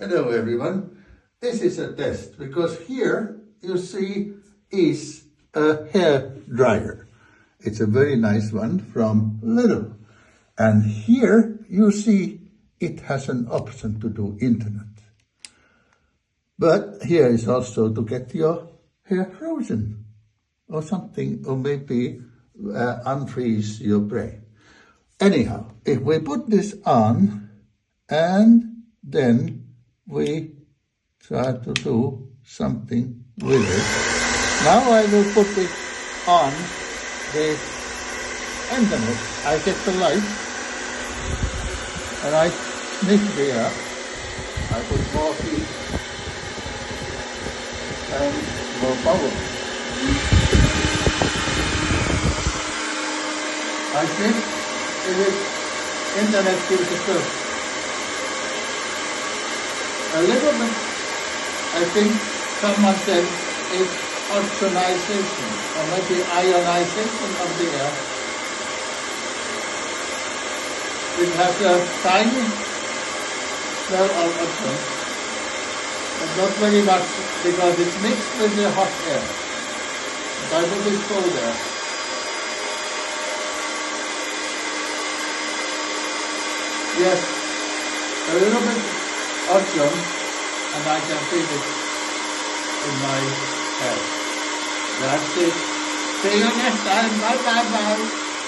Hello everyone, this is a test because here you see is a hair dryer. It's a very nice one from Lidl. And here you see it has an option to do internet. But here is also to get your hair frozen or something, or maybe unfreeze your brain. Anyhow, if we put this on and then we try to do something with it. Now I will put it on the internet. I get the light and I sniff the air. I put more heat and more power. I think it is internet gives the first. A little bit, I think someone said it's ozonization or maybe ionization of the air. It has a tiny smell of ozone, but not very much because it's mixed with the hot air. But I put this cold air. Yes, a little bit ozone, and I can feel it in my head. That's it. See you next time. Bye bye bye.